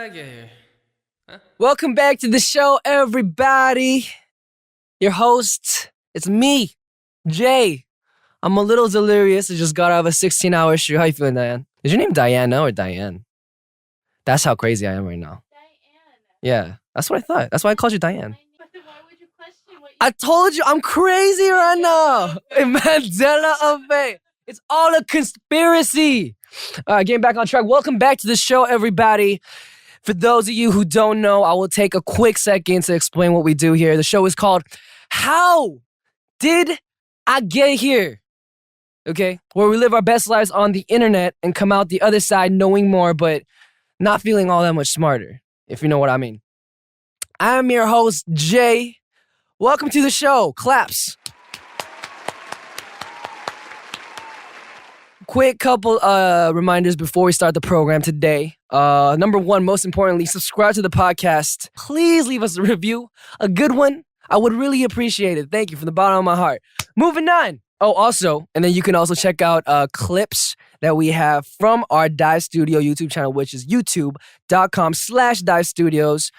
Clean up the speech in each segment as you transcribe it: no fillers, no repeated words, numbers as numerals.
I get here? Huh? Welcome back to the show, everybody. Your host, it's me, Jay. I'm a little delirious. I just got out of a 16-hour shoot. How you feeling, Diane? Is your name Diana or Diane? That's how crazy I am right now. Diane. Yeah, that's what I thought. That's why I called you Diane. But then why would you question what you I told you I'm crazy right now. Mandela effect. It's all a conspiracy. Getting back on track. Welcome back to the show, everybody. For those of you who don't know, I will take a quick second to explain what we do here. The show is called How Did I Get Here? Okay? Where we live our best lives on the internet and come out the other side knowing more, but not feeling all that much smarter, if you know what I mean. I'm your host, Jay. Welcome to the show. Claps. Quick couple reminders before we start the program today. Number one, most importantly, subscribe to the podcast. Please leave us a review. A good one. I would really appreciate it. Thank you from the bottom of my heart. Moving on. Oh, also, and then you can also check out clips that we have from our DAY Studio YouTube channel, which is youtube.com/DAY Studios.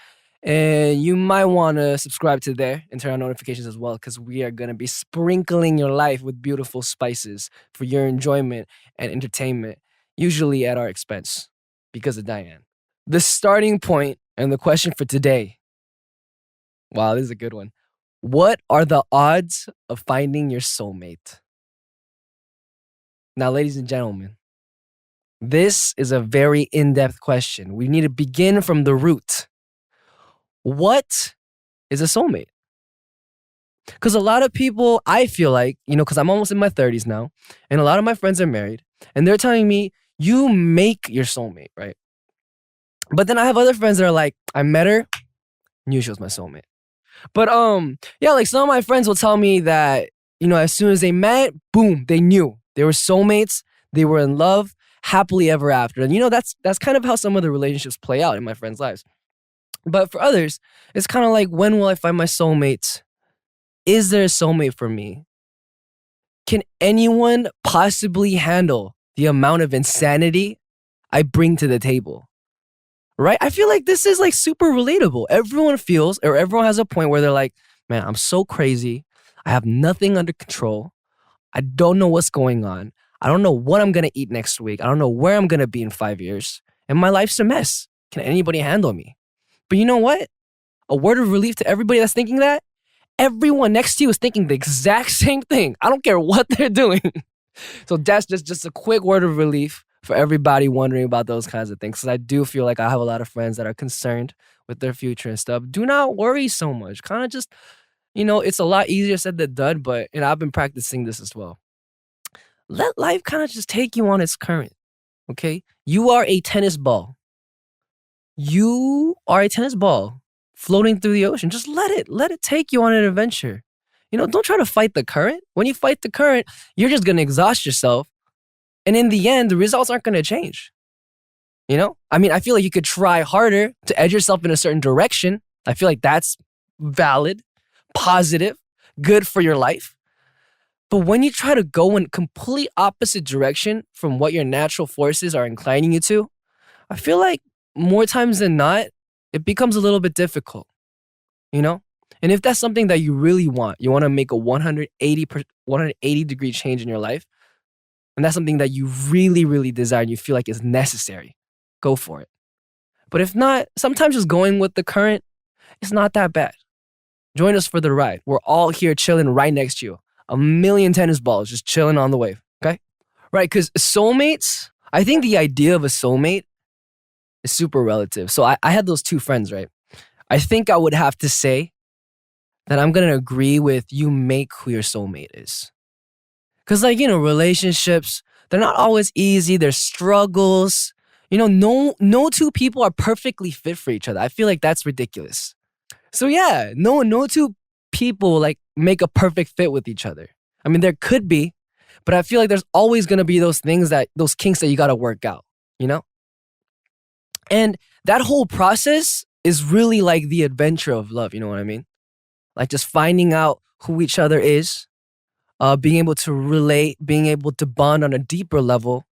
And you might want to subscribe to there and turn on notifications as well, because we are going to be sprinkling your life with beautiful spices for your enjoyment and entertainment, usually at our expense, because of Diane. The starting point and the question for today. Wow, this is a good one. What are the odds of finding your soulmate? Now, ladies and gentlemen, this is a very in-depth question. We need to begin from the root. What is a soulmate? Because a lot of people, I feel like, because I'm almost in my 30s now, and a lot of my friends are married, and they're telling me, you make your soulmate, right? But then I have other friends that are like, I met her, knew she was my soulmate. But yeah, like some of my friends will tell me that, as soon as they met, boom, they knew. They were soulmates, they were in love, happily ever after. And that's kind of how some of the relationships play out in my friends' lives. But for others, it's kind of like, when will I find my soulmate? Is there a soulmate for me? Can anyone possibly handle the amount of insanity I bring to the table? Right? I feel like this is like super relatable. Everyone feels, or everyone has a point where they're like, man, I'm so crazy. I have nothing under control. I don't know what's going on. I don't know what I'm going to eat next week. I don't know where I'm going to be in 5 years. And my life's a mess. Can anybody handle me? But you know what? A word of relief to everybody that's thinking that. Everyone next to you is thinking the exact same thing. I don't care what they're doing. So that's just a quick word of relief for everybody wondering about those kinds of things. Because I do feel like I have a lot of friends that are concerned with their future and stuff. Do not worry so much. Kind of just, it's a lot easier said than done. But I've been practicing this as well. Let life kind of just take you on its current. Okay? You are a tennis ball. You are a tennis ball floating through the ocean. Just let it take you on an adventure. Don't try to fight the current. When you fight the current, you're just going to exhaust yourself. And in the end, the results aren't going to change. I feel like you could try harder to edge yourself in a certain direction. I feel like that's valid, positive, good for your life. But when you try to go in complete opposite direction from what your natural forces are inclining you to, I feel like more times than not, it becomes a little bit difficult, And if that's something that you really want, you want to make a 180 degree change in your life, and that's something that you really, really desire and you feel like is necessary, go for it. But if not, sometimes just going with the current, it's not that bad. Join us for the ride. We're all here chilling right next to you. 1,000,000 tennis balls just chilling on the wave, okay? Right, because soulmates, I think the idea of a soulmate is super relative. So I had those two friends, right? I think I would have to say that I'm going to agree with you make who your soulmate is. Because relationships, they're not always easy. There's struggles. No two people are perfectly fit for each other. I feel like that's ridiculous. So yeah, no two people make a perfect fit with each other. I mean, there could be, but I feel like there's always going to be those kinks that you got to work out, And that whole process is really like the adventure of love, you know what I mean? Like just finding out who each other is, being able to relate, being able to bond on a deeper level,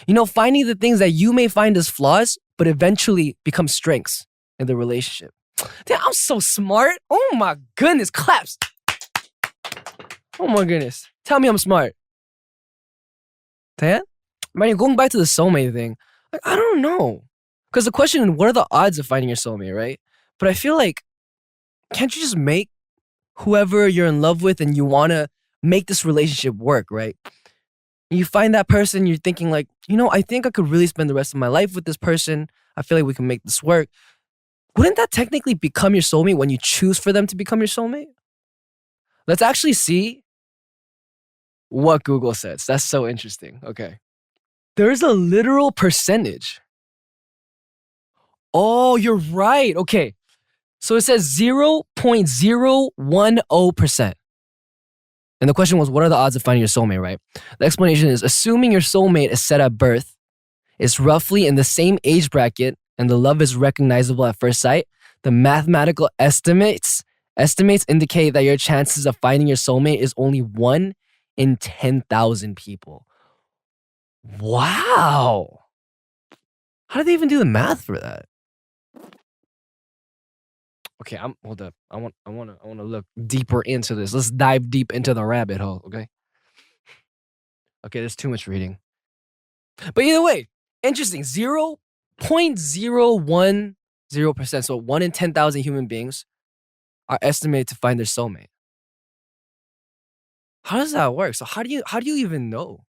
You know, finding the things that you may find as flaws, but eventually become strengths in the relationship. Damn, I'm so smart. Oh my goodness, claps. Oh my goodness. Tell me I'm smart. Damn. Man, going back to the soulmate thing, like, I don't know. Because the question is, what are the odds of finding your soulmate, right? But I feel like, can't you just make whoever you're in love with and you want to make this relationship work, right? You find that person, you're thinking like, you know, I think I could really spend the rest of my life with this person. I feel like we can make this work. Wouldn't that technically become your soulmate when you choose for them to become your soulmate? Let's actually see what Google says. That's so interesting. Okay. There's a literal percentage. Oh, you're right. Okay. So it says 0.010%. And the question was, what are the odds of finding your soulmate, right? The explanation is, assuming your soulmate is set at birth, is roughly in the same age bracket, and the love is recognizable at first sight, the mathematical estimates indicate that your chances of finding your soulmate is only 1 in 10,000 people. Wow. How did they even do the math for that? Okay, hold up. I want to look deeper into this. Let's dive deep into the rabbit hole, okay? Okay, there's too much reading. But either way, interesting. 0.010%. So 1 in 10,000 human beings are estimated to find their soulmate. How does that work? So how do you even know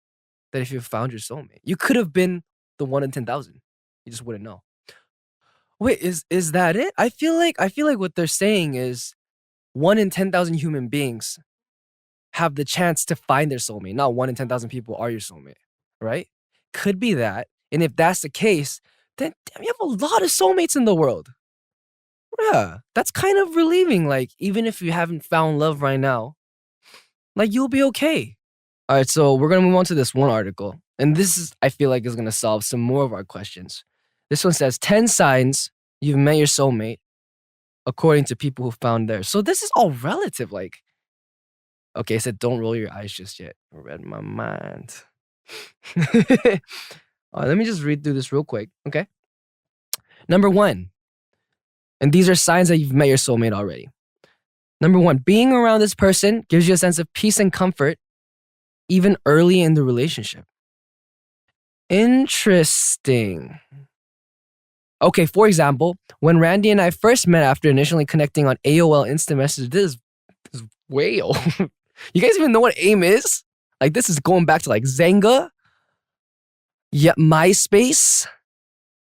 that if you found your soulmate? You could have been the 1 in 10,000. You just wouldn't know. Wait, is that it? I feel like what they're saying is 1 in 10,000 human beings have the chance to find their soulmate. Not 1 in 10,000 people are your soulmate, right? Could be that. And if that's the case, then damn, you have a lot of soulmates in the world. Yeah, that's kind of relieving. Like, even if you haven't found love right now, like, you'll be okay. All right, so we're going to move on to this one article. And this is, I feel like, is going to solve some more of our questions. This one says 10 signs you've met your soulmate according to people who found theirs. So this is all relative. Like, okay, it said don't roll your eyes just yet. I read my mind. Let me just read through this real quick, okay? Number 1, and these are signs that you've met your soulmate already. Number 1, being around this person gives you a sense of peace and comfort even early in the relationship. Interesting. Okay, for example, when Randy and I first met after initially connecting on AOL Instant Message, this is way old. You guys even know what AIM is? Like, this is going back to like Zanga, yeah, MySpace,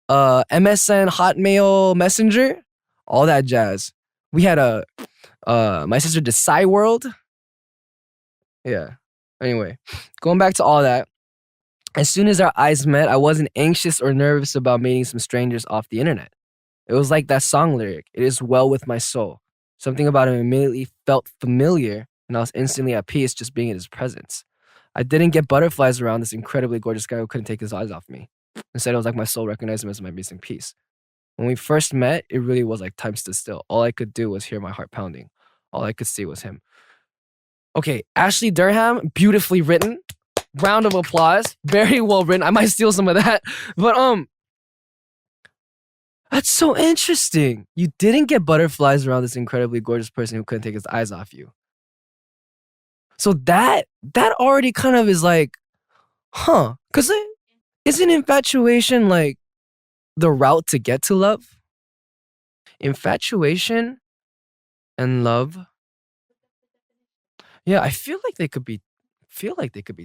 MSN, Hotmail, Messenger, all that jazz. We had my sister did World. Yeah. Anyway, going back to all that. As soon as our eyes met, I wasn't anxious or nervous about meeting some strangers off the internet. It was like that song lyric, "It is well with my soul." Something about him immediately felt familiar, and I was instantly at peace just being in his presence. I didn't get butterflies around this incredibly gorgeous guy who couldn't take his eyes off me. Instead, it was like my soul recognized him as my missing piece. When we first met, it really was like time stood still. All I could do was hear my heart pounding. All I could see was him. Okay, Ashley Durham, beautifully written. Round of applause. Very well written. I might steal some of that. But that's so interesting. You didn't get butterflies around this incredibly gorgeous person who couldn't take his eyes off you. So that already kind of is like, huh? Because isn't infatuation like the route to get to love? Infatuation and love. Yeah, I feel like they could be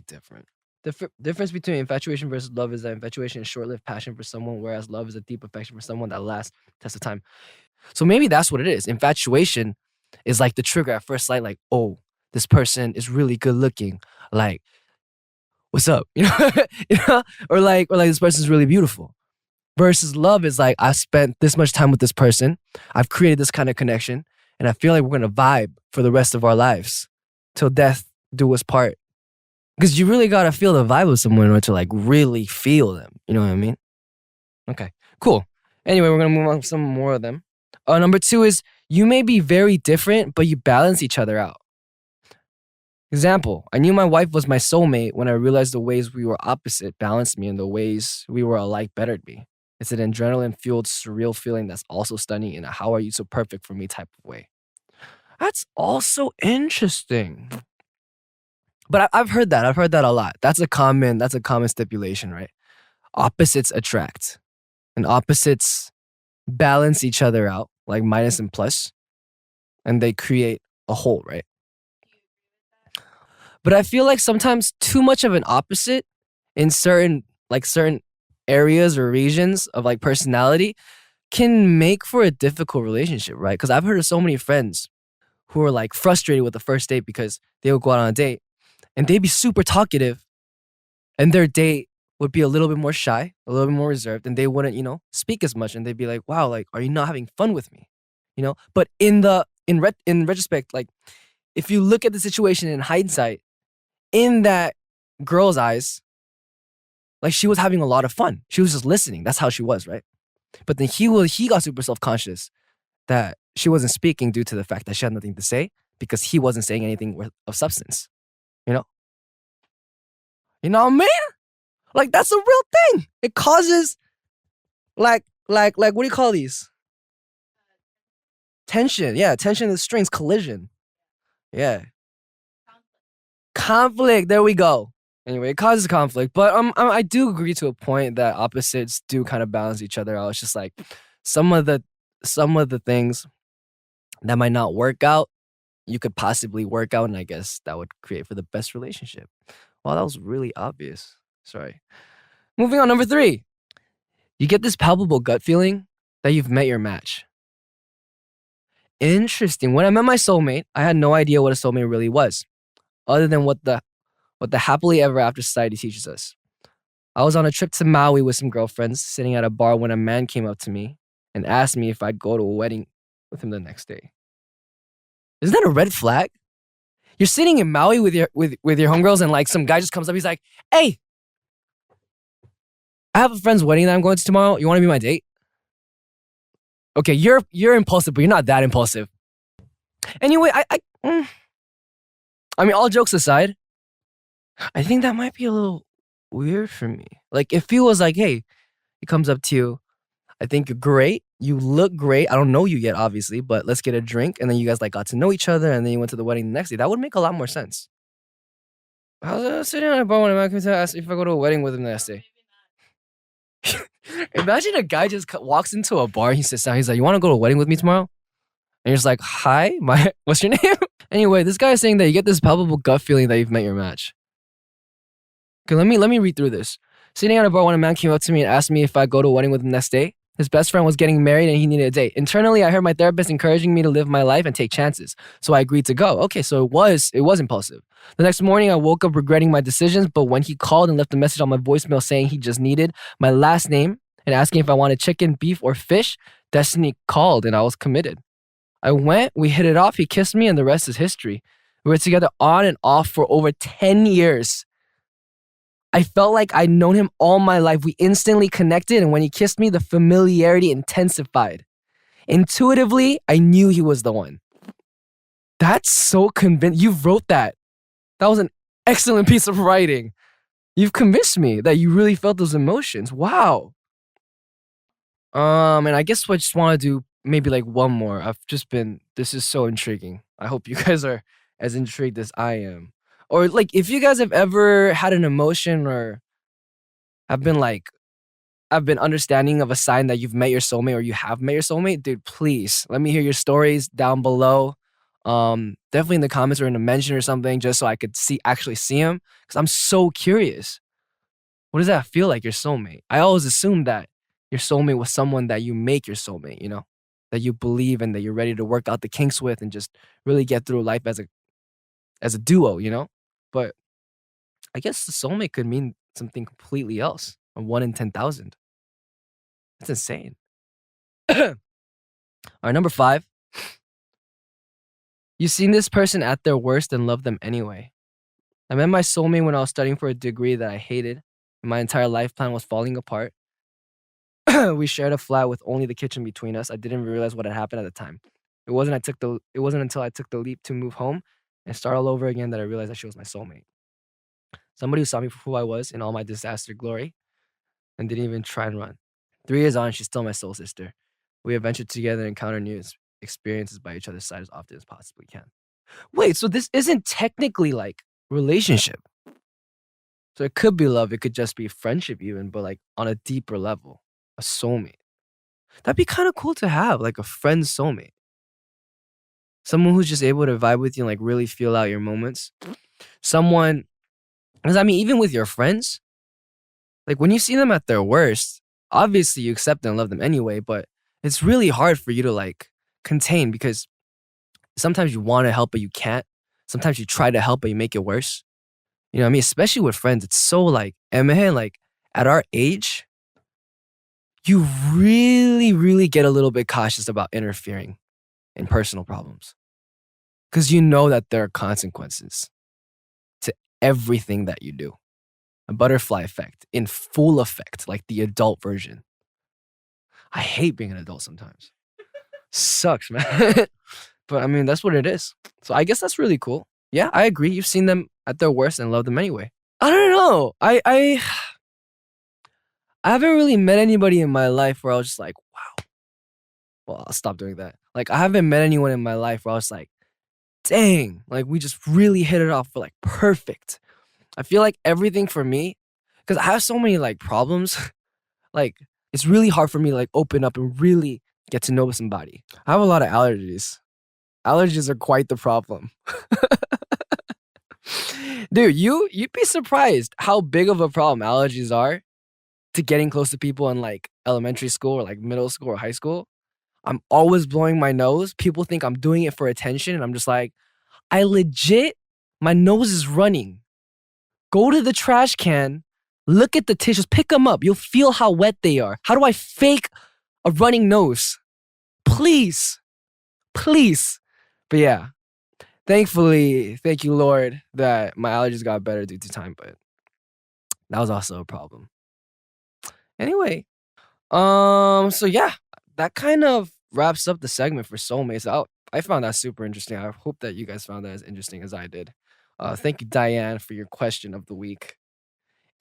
different. The difference between infatuation versus love is that infatuation is short-lived passion for someone, whereas love is a deep affection for someone that lasts test of time. So maybe that's what it is. Infatuation is like the trigger at first sight, like, oh, this person is really good looking. Like, what's up? You know, or like this person is really beautiful. Versus love is like, I spent this much time with this person. I've created this kind of connection, and I feel like we're gonna vibe for the rest of our lives till death do us part. Because you really gotta feel the vibe of someone in order to like really feel them. You know what I mean? Okay, cool. Anyway, we're gonna move on to some more of them. Number 2 is you may be very different, but you balance each other out. Example, I knew my wife was my soulmate when I realized the ways we were opposite balanced me and the ways we were alike bettered me. It's an adrenaline fueled, surreal feeling that's also stunning in a how are you so perfect for me type of way. That's also interesting. But I've heard that. I've heard that a lot. That's a common stipulation, right? Opposites attract. And opposites balance each other out, like minus and plus, and they create a whole, right? But I feel like sometimes too much of an opposite in certain areas or regions of like personality can make for a difficult relationship, right? Because I've heard of so many friends who are like frustrated with the first date because they would go out on a date and they'd be super talkative and their date would be a little bit more shy, a little bit more reserved, and they wouldn't, speak as much. And they'd be like, "Wow, like, are you not having fun with me?" But in retrospect, like, if you look at the situation in hindsight, in that girl's eyes, like she was having a lot of fun. She was just listening. That's how she was, right? But then he got super self conscious that she wasn't speaking due to the fact that she had nothing to say because he wasn't saying anything of substance. You know, you know what I mean? Like that's a real thing. It causes like what do you call these? Tension. Yeah, tension in the strings, collision. Yeah. Conflict. There we go. Anyway, it causes conflict, but I do agree to a point that opposites do kind of balance each other out. It's just like some of the things that might not work out, you could possibly work out, and I guess that would create for the best relationship. Wow, that was really obvious. Sorry. Moving on, number 3. You get this palpable gut feeling that you've met your match. Interesting. When I met my soulmate, I had no idea what a soulmate really was, other than what the happily ever after society teaches us. I was on a trip to Maui with some girlfriends, sitting at a bar when a man came up to me and asked me if I'd go to a wedding with him the next day. Isn't that a red flag? You're sitting in Maui with your homegirls and like some guy just comes up, he's like, "Hey, I have a friend's wedding that I'm going to tomorrow. You want to be my date?" Okay, you're impulsive, but you're not that impulsive. Anyway, I mean, all jokes aside, I think that might be a little weird for me. Like, if he was like, "Hey," he comes up to you, "I think you're great. You look great. I don't know you yet, obviously, but let's get a drink." And then you guys like got to know each other, and then you went to the wedding the next day. That would make a lot more sense. I was sitting on a bar when a man came to ask if I go to a wedding with him the next day. Imagine a guy just walks into a bar, he sits down, he's like, "You want to go to a wedding with me tomorrow?" And you're just like, "Hi, what's your name?" Anyway, this guy is saying that you get this palpable gut feeling that you've met your match. Okay, let me read through this. Sitting at a bar when a man came up to me and asked me if I'd go to a wedding with him the next day. His best friend was getting married and he needed a date. Internally, I heard my therapist encouraging me to live my life and take chances. So I agreed to go. Okay, so it was impulsive. The next morning, I woke up regretting my decisions, but when he called and left a message on my voicemail saying he just needed my last name and asking if I wanted chicken, beef, or fish, destiny called and I was committed. I went, we hit it off, he kissed me, and the rest is history. We were together on and off for over 10 years. I felt like I'd known him all my life. We instantly connected, and when he kissed me, the familiarity intensified. Intuitively, I knew he was the one. That's so convincing. You wrote that. That was an excellent piece of writing. You've convinced me that you really felt those emotions. Wow. And I guess I just want to do maybe like one more. This is so intriguing. I hope you guys are as intrigued as I am. Or like if you guys have ever had an emotion or have been understanding of a sign that you've met your soulmate or you have met your soulmate, dude, please let me hear your stories down below. Definitely in the comments or in a mention or something, just so I could actually see them. Because I'm so curious. What does that feel like, your soulmate? I always assumed that your soulmate was someone that you make your soulmate, that you believe in, that you're ready to work out the kinks with and just really get through life as a duo, But I guess the soulmate could mean something completely else. A 1 in 10,000. That's insane. All right, number 5. You've seen this person at their worst and love them anyway. I met my soulmate when I was studying for a degree that I hated, and my entire life plan was falling apart. We shared a flat with only the kitchen between us. I didn't realize what had happened at the time. It wasn't until I took the leap to move home and start all over again that I realized that she was my soulmate. Somebody who saw me for who I was in all my disaster glory and didn't even try and run. 3 years on, she's still my soul sister. We have ventured together and encountered new experiences by each other's side as often as possibly can. Wait, so this isn't technically like relationship. So it could be love, it could just be friendship even, but like on a deeper level, a soulmate. That'd be kind of cool to have, like a friend soulmate. Someone who's just able to vibe with you and like really feel out your moments. Someone, because I mean, even with your friends, like when you see them at their worst, obviously you accept them and love them anyway, but it's really hard for you to like contain because sometimes you want to help, but you can't. Sometimes you try to help, but you make it worse. You know what I mean? Especially with friends, it's so like, and man, like at our age, you really, really get a little bit cautious about interfering in personal problems. Because you know that there are consequences to everything that you do. A butterfly effect in full effect, like the adult version. I hate being an adult sometimes. Sucks, man. But I mean, that's what it is. So I guess that's really cool. Yeah, I agree. You've seen them at their worst and love them anyway. I don't know. I haven't really met anybody in my life where I was just like, wow. Well, I'll stop doing that. Like, I haven't met anyone in my life where I was like, dang, like we just really hit it off for like perfect. I feel like everything for me, because I have so many like problems, like it's really hard for me to like open up and really get to know somebody. I have a lot of allergies. Allergies are quite the problem. Dude, you'd be surprised how big of a problem allergies are to getting close to people in like elementary school or like middle school or high school. I'm always blowing my nose. People think I'm doing it for attention, and I'm just like, I legit, my nose is running. Go to the trash can, look at the tissues, pick them up. You'll feel how wet they are. How do I fake a running nose? Please, please. But yeah, thankfully, thank you, Lord, that my allergies got better due to time, but that was also a problem. Anyway, so yeah, that kind of wraps up the segment for Soulmates. I found that super interesting. I hope that you guys found that as interesting as I did. Thank you, Diane, for your question of the week.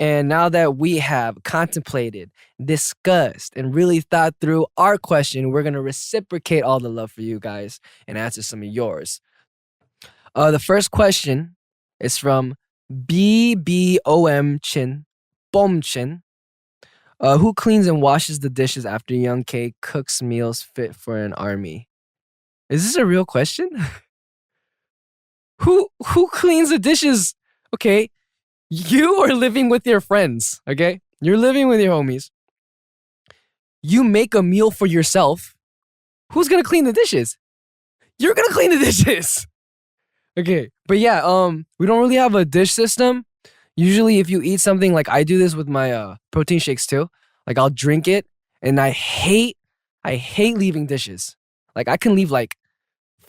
And now that we have contemplated, discussed, and really thought through our question, we're going to reciprocate all the love for you guys and answer some of yours. The first question is from BBOM Chin, Bom Chin. Who cleans and washes the dishes after Young K cooks meals fit for an army? Is this a real question? Who cleans the dishes? Okay, you are living with your friends, okay? You're living with your homies. You make a meal for yourself. Who's gonna clean the dishes? You're gonna clean the dishes. Okay, but yeah, we don't really have a dish system. Usually if you eat something, like I do this with my protein shakes too. Like I'll drink it and I hate leaving dishes. Like I can leave like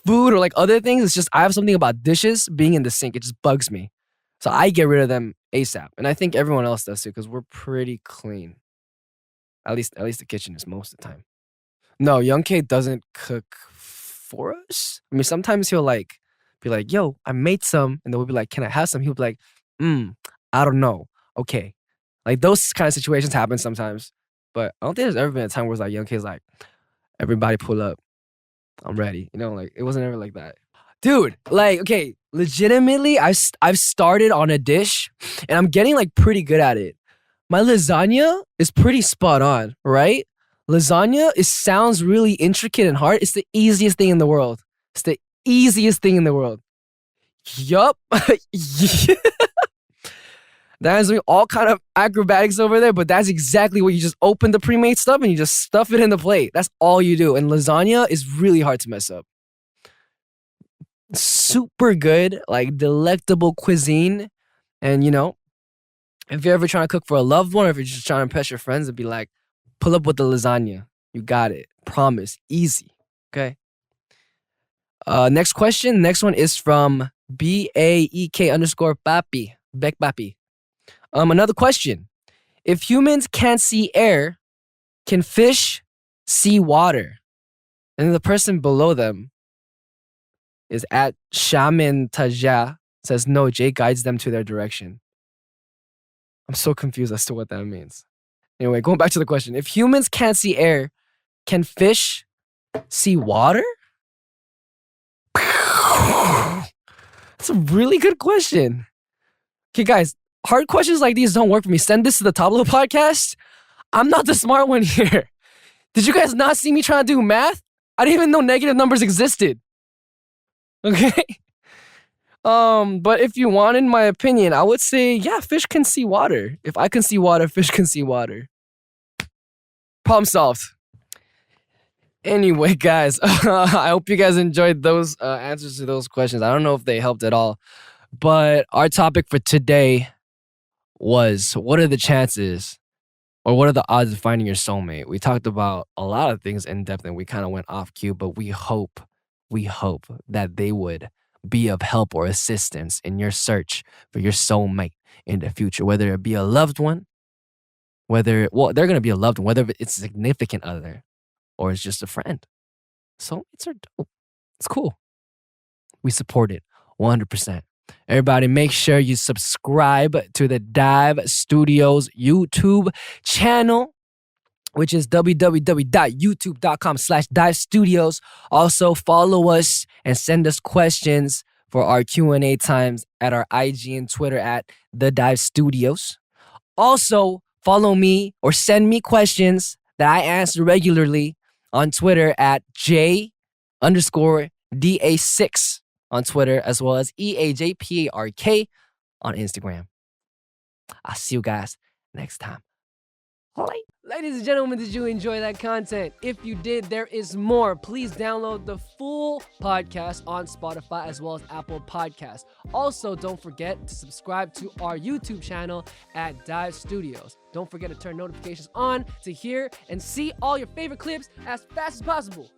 food or like other things. It's just I have something about dishes being in the sink. It just bugs me. So I get rid of them ASAP. And I think everyone else does too, because we're pretty clean. At least the kitchen is most of the time. No, Young K doesn't cook for us. I mean, sometimes he'll like be like, yo, I made some. And then we'll be like, can I have some? He'll be like, I don't know. Okay. Like those kind of situations happen sometimes. But I don't think there's ever been a time where it's like Young K's like, everybody pull up. I'm ready. You know, like it wasn't ever like that. Dude, like, okay, legitimately, I've started on a dish and I'm getting like pretty good at it. My lasagna is pretty spot on, right? Lasagna sounds really intricate and hard. It's the easiest thing in the world. It's the easiest thing in the world. Yup. There's all kind of acrobatics over there, but that's exactly what you just open the pre-made stuff and you just stuff it in the plate. That's all you do. And lasagna is really hard to mess up. Super good, like delectable cuisine. And you know, if you're ever trying to cook for a loved one or if you're just trying to impress your friends, it'd be like, pull up with the lasagna. You got it. Promise. Easy. Okay. Next question. Next one is from BAEK_Papi. Beck Papi. Another question. If humans can't see air, can fish see water? And then the person below them is at Shaman Taja. Says no, Jay guides them to their direction. I'm so confused as to what that means. Anyway, going back to the question. If humans can't see air, can fish see water? That's a really good question. Okay, guys, hard questions like these don't work for me. Send this to the top of the podcast. I'm not the smart one here. Did you guys not see me trying to do math? I didn't even know negative numbers existed. Okay? But if you wanted my opinion, I would say, yeah, fish can see water. If I can see water, fish can see water. Problem solved. Anyway, guys, I hope you guys enjoyed those answers to those questions. I don't know if they helped at all, but our topic for today was, what are the chances or what are the odds of finding your soulmate? We talked about a lot of things in depth and we kind of went off cue, but we hope that they would be of help or assistance in your search for your soulmate in the future, whether it be a loved one, they're going to be a loved one, whether it's a significant other or it's just a friend. Soulmates are dope. It's cool. We support it 100%. Everybody, make sure you subscribe to the Dive Studios YouTube channel, which is www.youtube.com/Dive Studios. Also, follow us and send us questions for our Q&A times at our IG and Twitter at The Dive Studios. Also, follow me or send me questions that I answer regularly on Twitter at J_DA6 on Twitter, as well as EAJPARK on Instagram. I'll see you guys next time. Bye. Ladies and gentlemen, did you enjoy that content? If you did, there is more. Please download the full podcast on Spotify as well as Apple Podcasts. Also, don't forget to subscribe to our YouTube channel at Dive Studios. Don't forget to turn notifications on to hear and see all your favorite clips as fast as possible.